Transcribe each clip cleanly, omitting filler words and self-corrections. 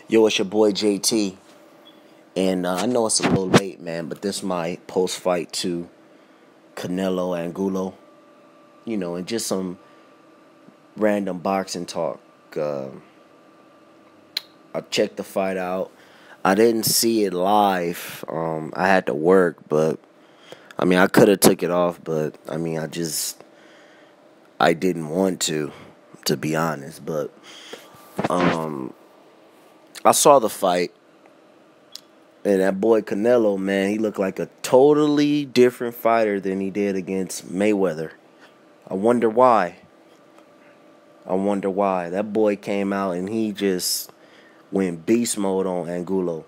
Yo, it's your boy JT, and I know it's a little late, man, but this is my post-fight to Canelo Angulo, and just some random boxing talk. Uh, I checked the fight out. I didn't see it live. I had to work, but I could have took it off, but I didn't want to be honest. But I saw the fight. And that boy Canelo, man, he looked like a totally different fighter than he did against Mayweather. I wonder why. That boy came out and he just went beast mode on Angulo.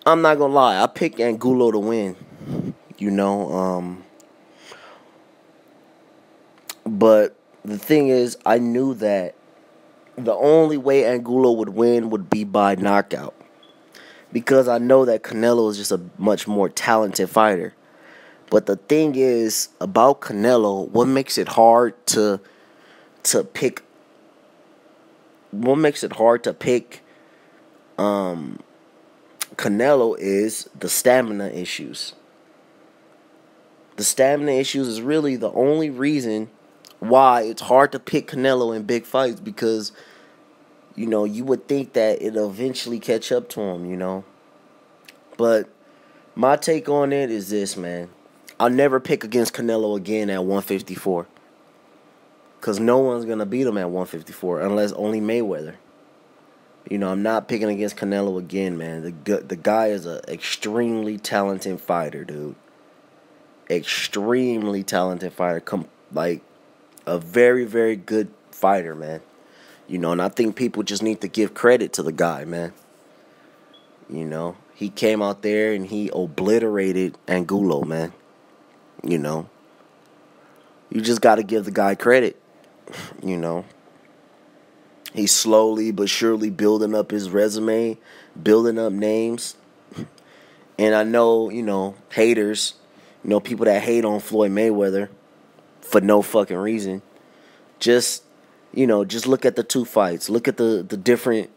I'm not gonna lie, I picked Angulo to win. You know, but the thing is, I knew that the only way Angulo would win would be by knockout. Because I know that Canelo is just a much more talented fighter. But the thing is about Canelo, what makes it hard to pick? What makes it hard to pick Canelo is the stamina issues. The stamina issues is really the only reason why it's hard to pick Canelo in big fights, because you would think that it'll eventually catch up to him. But my take on it is this, man. I'll never pick against Canelo again at 154. Because no one's going to beat him at 154 unless only Mayweather. I'm not picking against Canelo again, man. The guy is an extremely talented fighter, dude. Extremely talented fighter. Like a very, very good fighter, man. And I think people just need to give credit to the guy, man. He came out there and he obliterated Angulo, man. You just got to give the guy credit. He's slowly but surely building up his resume, building up names. And I know, haters, people that hate on Floyd Mayweather for no fucking reason. Just look at the two fights. Look at the different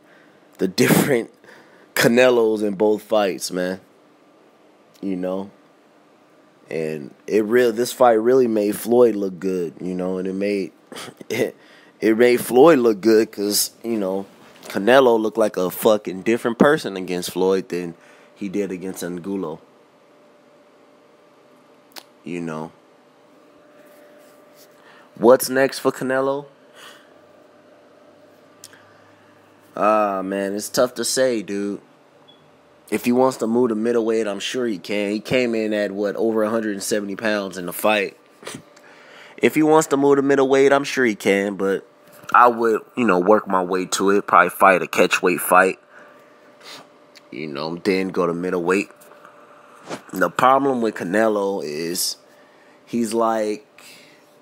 Canelos in both fights, man. And this fight really made Floyd look good, and it made Floyd look good because, Canelo looked like a fucking different person against Floyd than he did against Angulo. What's next for Canelo? Man, it's tough to say, dude. If he wants to move to middleweight, I'm sure he can. He came in at, over 170 pounds in the fight. If he wants to move to middleweight, I'm sure he can, but I would, work my way to it. Probably fight a catchweight fight. Then go to middleweight. The problem with Canelo is he's like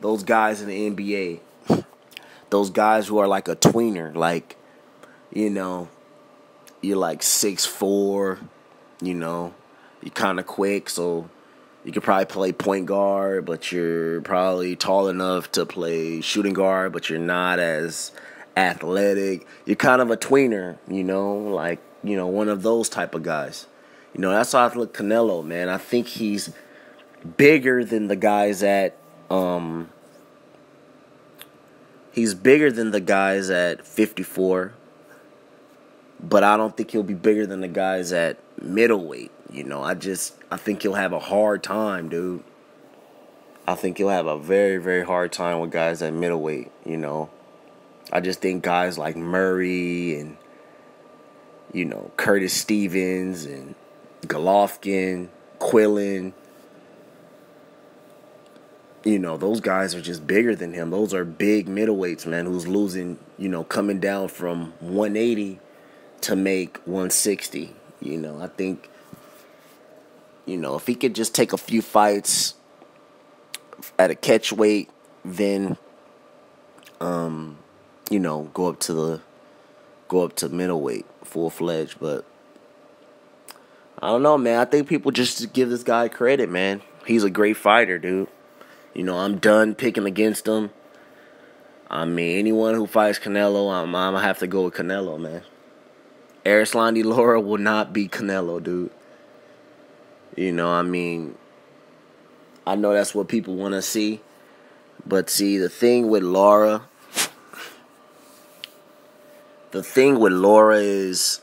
those guys in the NBA. Those guys who are like a tweener. Like, you're like 6'4", you're kind of quick, so you could probably play point guard, but you're probably tall enough to play shooting guard, but you're not as athletic. You're kind of a tweener, one of those type of guys. That's how I look at Canelo, man. I think he's bigger than the guys at 54. But I don't think he'll be bigger than the guys at middleweight. I think he'll have a hard time, dude. I think he'll have a very, very hard time with guys at middleweight, I just think guys like Murray and, Curtis Stevens and Golovkin, Quillen, those guys are just bigger than him. Those are big middleweights, man, who's losing, coming down from 180 to make 160. I think, if he could just take a few fights at a catch weight, then go up to middleweight full fledged. But I don't know, man. I think people just give this guy credit, man. He's a great fighter, dude. I'm done picking against him. I mean, anyone who fights Canelo, I'm gonna have to go with Canelo, man. Arislandi Laura will not be Canelo, dude. You know, I mean, I know that's what people want to see. But see, the thing with Laura is,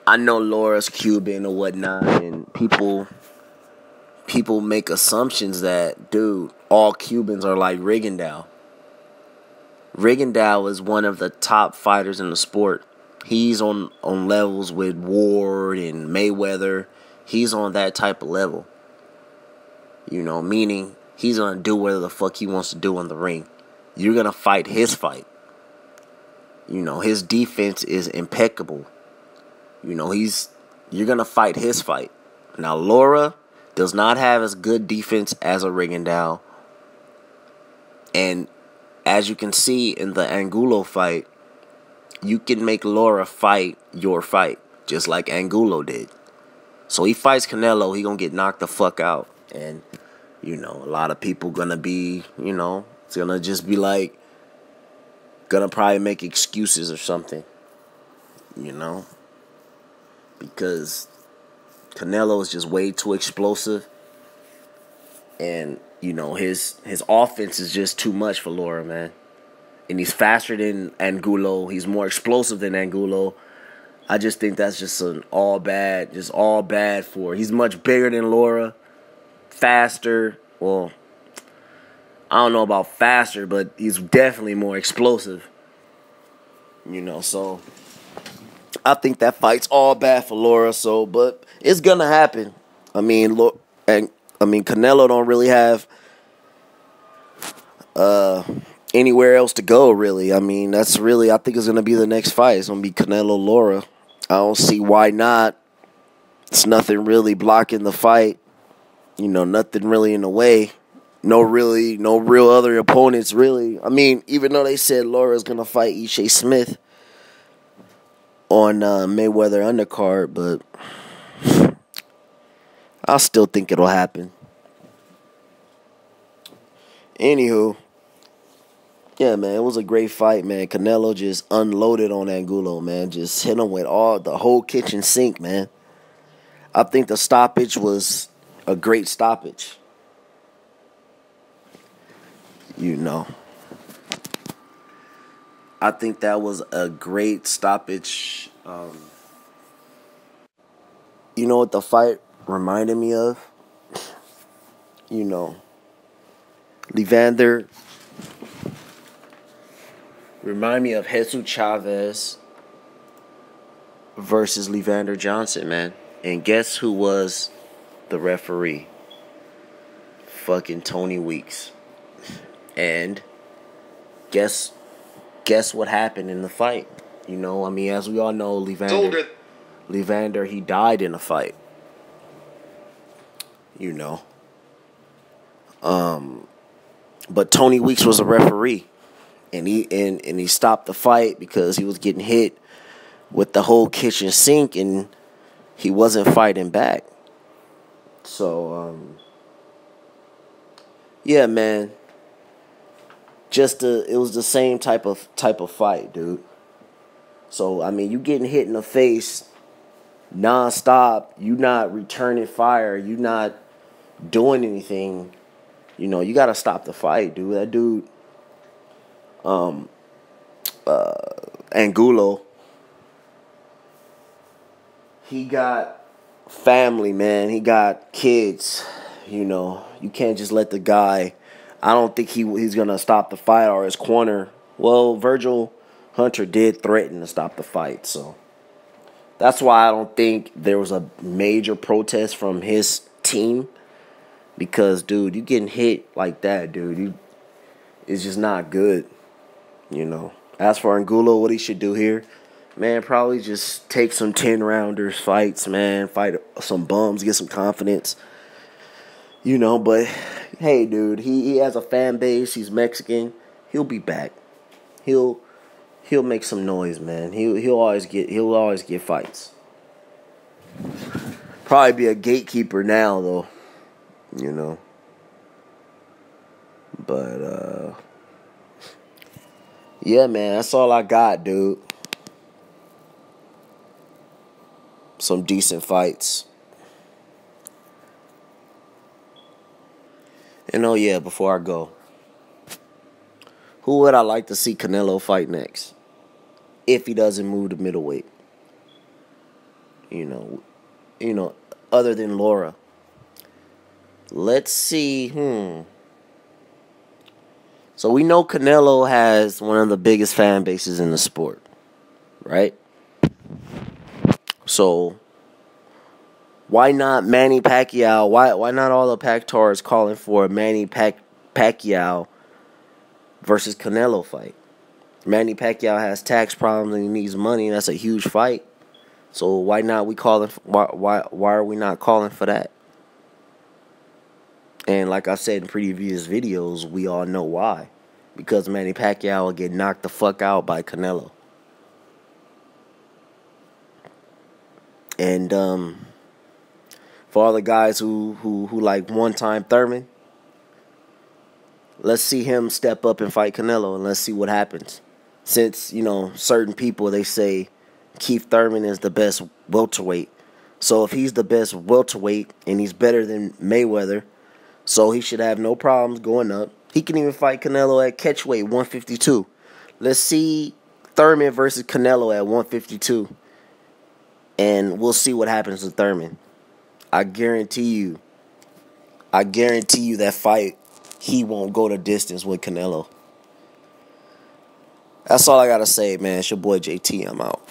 I know Laura's Cuban or whatnot, and people make assumptions that, dude, all Cubans are like Rigondeaux. Rigondeaux is one of the top fighters in the sport. He's on levels with Ward and Mayweather. He's on that type of level. You know, meaning he's going to do whatever the fuck he wants to do in the ring. You're going to fight his fight. You know, his defense is impeccable. You know, you're going to fight his fight. Now, Laura does not have as good defense as a Rigondeaux. And as you can see in the Angulo fight, you can make Laura fight your fight, just like Angulo did. So he fights Canelo, he going to get knocked the fuck out. And, you know, a lot of people going to be, you know, it's going to just be like, going to probably make excuses or something, you know, because Canelo is just way too explosive. And, you know, his offense is just too much for Laura, man. And he's faster than Angulo. He's more explosive than Angulo. I just think that's just all bad for. He's much bigger than Laura, faster. Well, I don't know about faster, but he's definitely more explosive. You know, so I think that fight's all bad for Laura. So, but it's gonna happen. I mean, Canelo don't really have anywhere else to go, really. I mean, I think it's gonna be the next fight. It's gonna be Canelo Laura. I don't see why not. It's nothing really blocking the fight. You know, nothing really in the way. No real other opponents, really. I mean, even though they said Laura's going to fight Ishe Smith on Mayweather undercard, but I still think it'll happen. Anywho, yeah, man, it was a great fight, man. Canelo just unloaded on Angulo, man. Just hit him with the whole kitchen sink, man. I think the stoppage was a great stoppage. You know, I think that was a great stoppage. You know what the fight reminded me of? You know, Levander remind me of Jesus Chavez versus Levander Johnson, man. And guess who was the referee? Fucking Tony Weeks. And guess what happened in the fight? You know, I mean, as we all know, Levander, he died in a fight. You know. But Tony Weeks was a referee. And he stopped the fight because he was getting hit with the whole kitchen sink and he wasn't fighting back. So yeah, man. It was the same type of fight, dude. So I mean, you getting hit in the face nonstop, you not returning fire, you not doing anything. You know, you gotta stop the fight, dude. That dude, Angulo, he got family, man. He got kids. You know, you can't just let the guy. I don't think he's going to stop the fight or his corner. Well, Virgil Hunter did threaten to stop the fight. So that's why I don't think there was a major protest from his team. Because, dude, you getting hit like that, dude. It's just not good. You know. As for Angulo, what he should do here, man, probably just take some 10-rounders fights, man. Fight some bums, get some confidence. You know, but hey, dude, he has a fan base. He's Mexican. He'll be back. He'll make some noise, man. He'll always get fights. Probably be a gatekeeper now, though. You know. But yeah, man, that's all I got, dude. Some decent fights. And oh yeah, before I go, who would I like to see Canelo fight next? If he doesn't move to middleweight. You know, you know, other than Laura. Let's see. So we know Canelo has one of the biggest fan bases in the sport, right? So why not Manny Pacquiao? Why not all the Pactars calling for a Pacquiao versus Canelo fight? Manny Pacquiao has tax problems and he needs money, and that's a huge fight. So why not we calling? Why are we not calling for that? And like I said in previous videos, we all know why. Because Manny Pacquiao will get knocked the fuck out by Canelo. And for all the guys who like one-time Thurman, let's see him step up and fight Canelo, and let's see what happens. Since, certain people, they say Keith Thurman is the best welterweight. So if he's the best welterweight and he's better than Mayweather, so he should have no problems going up. He can even fight Canelo at catchweight 152. Let's see Thurman versus Canelo at 152. And we'll see what happens to Thurman. I guarantee you that fight, he won't go the distance with Canelo. That's all I got to say, man. It's your boy JT. I'm out.